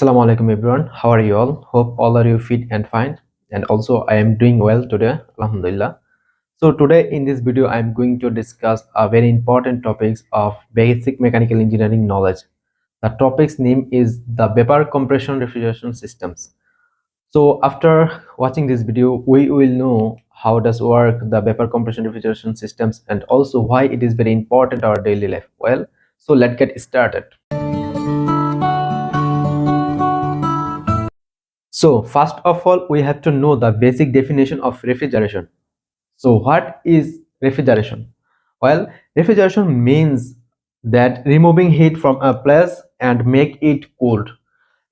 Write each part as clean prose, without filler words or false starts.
Assalamu alaikum everyone. How are you all? Hope all are you fit and fine. And also I am doing well today. Alhamdulillah. So today in this video I am going to discuss a very important topics of basic mechanical engineering knowledge. The topic's name is the vapor compression refrigeration systems. So after watching this video we will know how does work the vapor compression refrigeration systems and also why it is very important in our daily life. Well, so let's get started. So first of all, we have to know the basic definition of refrigeration. So what is refrigeration? Well, refrigeration means that removing heat from a place and make it cooled.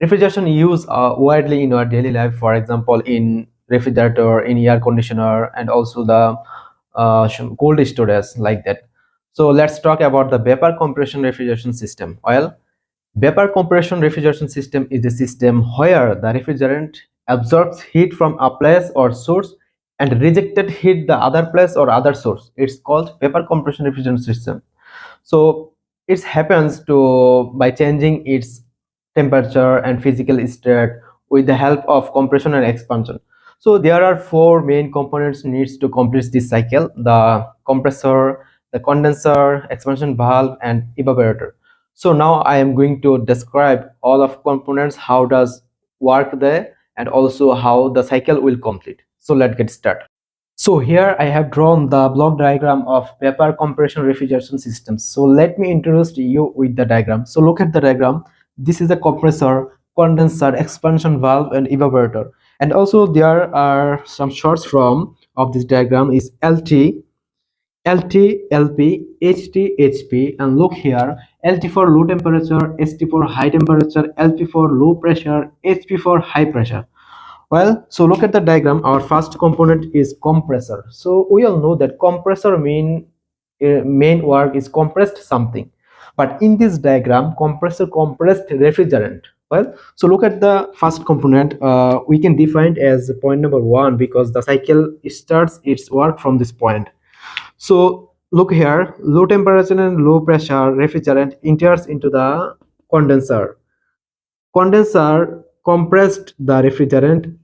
Refrigeration used widely in our daily life, for example, in refrigerator, in air conditioner, and also the cold storage like that. So let's talk about the vapor compression refrigeration system. Well, vapor compression refrigeration system is a system where the refrigerant absorbs heat from a place or source and rejected heat the other place or other source. It's called vapor compression refrigeration system. So it happens to by changing its temperature and physical state with the help of compression and expansion. So there are four main components needs to complete this cycle: the compressor, the condenser, expansion valve, and evaporator. So now I am going to describe all of components, how does work there, and also how the cycle will complete. So let's get started. So here I have drawn the block diagram of vapor compression refrigeration systems. So let me introduce you with the diagram. So look at the diagram. This is a compressor, condenser, expansion valve, and evaporator. And also there are some shorts from of this diagram is LT, LT, LP, HT, HP, and look here, LT for low temperature, ST for high temperature, LP for low pressure, HP for high pressure. Well, so look at the diagram. Our first component is compressor. So we all know that compressor main work is compressed something, but in this diagram compressor compressed refrigerant. Well, so look at the first component. We can define as point number 1 because the cycle starts its work from this point. So look here, low temperature and low pressure refrigerant enters into the condenser. Condenser compressed the refrigerant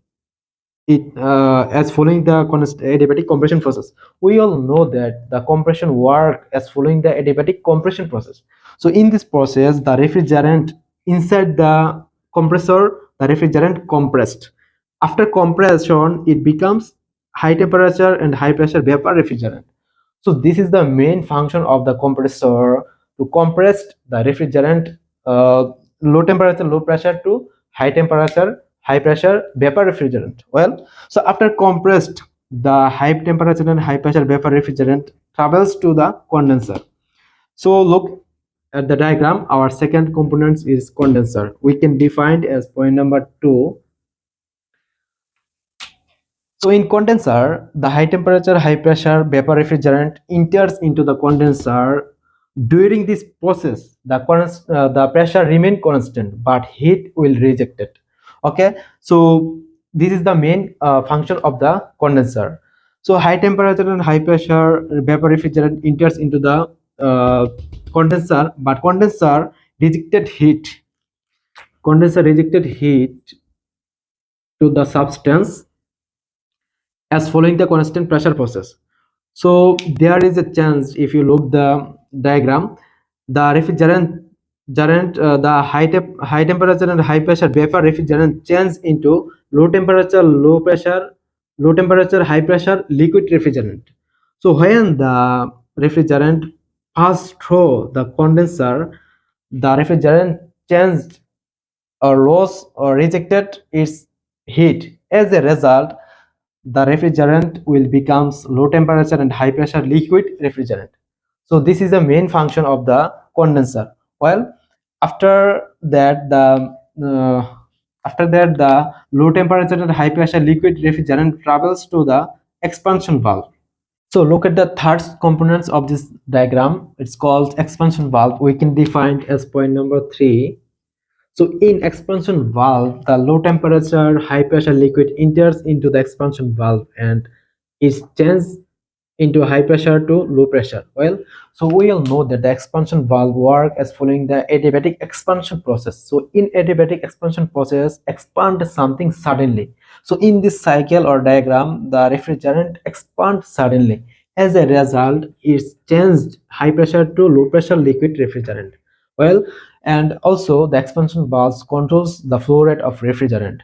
as following the adiabatic compression process. We all know that the compression work as following the adiabatic compression process. So in this process, the refrigerant inside the compressor, the refrigerant compressed. After compression, it becomes high temperature and high pressure vapor refrigerant. So this is the main function of the compressor, to compress the refrigerant low temperature, low pressure to high temperature, high pressure vapor refrigerant. Well, so after compressed, the high temperature and high pressure vapor refrigerant travels to the condenser. So look at the diagram. Our second component is condenser. We can define as point number 2. So in condenser, the high temperature, high pressure vapor refrigerant enters into the condenser. During this process, the pressure remain constant, but heat will reject it. Okay, so this is the main function of the condenser. So high temperature and high pressure vapor refrigerant enters into the condenser, but condenser rejected heat. Condenser rejected heat to the substance as following the constant pressure process. So there is a chance, if you look the diagram, the refrigerant the high temperature and high pressure vapor refrigerant change into low temperature, low pressure, low temperature, high pressure liquid refrigerant. So when the refrigerant passed through the condenser, the refrigerant changed or lost or rejected its heat. As a result, the refrigerant will becomes low temperature and high pressure liquid refrigerant. So this is the main function of the condenser. Well, after that the low temperature and high pressure liquid refrigerant travels to the expansion valve. So look at the third components of this diagram. It's called expansion valve. We can define as point number 3. So in expansion valve, the low temperature, high pressure liquid enters into the expansion valve and is changed into high pressure to low pressure. Well, so we all know that the expansion valve work as following the adiabatic expansion process. So in adiabatic expansion process, expand something suddenly. So in this cycle or diagram, the refrigerant expands suddenly. As a result, it's changed high pressure to low pressure liquid refrigerant. Well, and also the expansion valves controls the flow rate of refrigerant.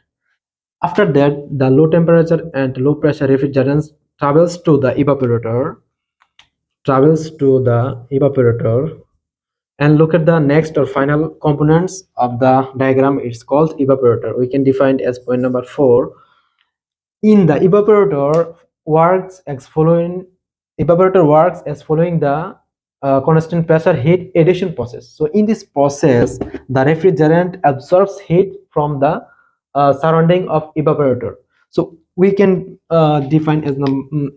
After that, the low temperature and low pressure refrigerants travels to the evaporator, and look at the next or final components of the diagram. It's called evaporator. We can define it as point number 4. In the evaporator works as following the constant pressure heat addition process. So in this process, the refrigerant absorbs heat from the surrounding of evaporator. So we can define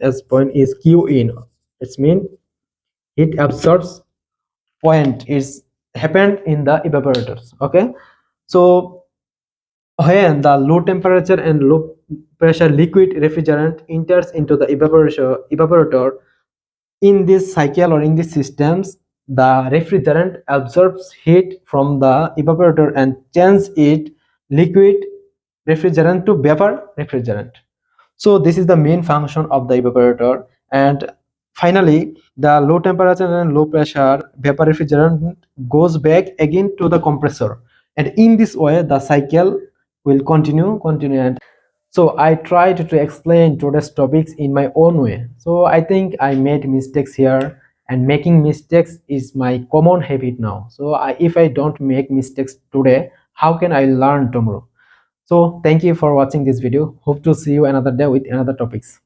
as point is q in. It's mean heat absorbs point is happened in the evaporators. Okay, so when the low temperature and low pressure liquid refrigerant enters into the evaporator, in this cycle or in these systems, the refrigerant absorbs heat from the evaporator and changes it liquid refrigerant to vapor refrigerant. So this is the main function of the evaporator. And finally, the low temperature and low pressure vapor refrigerant goes back again to the compressor, and in this way the cycle will continue. And so I tried to explain today's topics in my own way. So I think I made mistakes here, and making mistakes is my common habit now. So if I don't make mistakes today, how can I learn tomorrow? So thank you for watching this video. Hope to see you another day with another topics.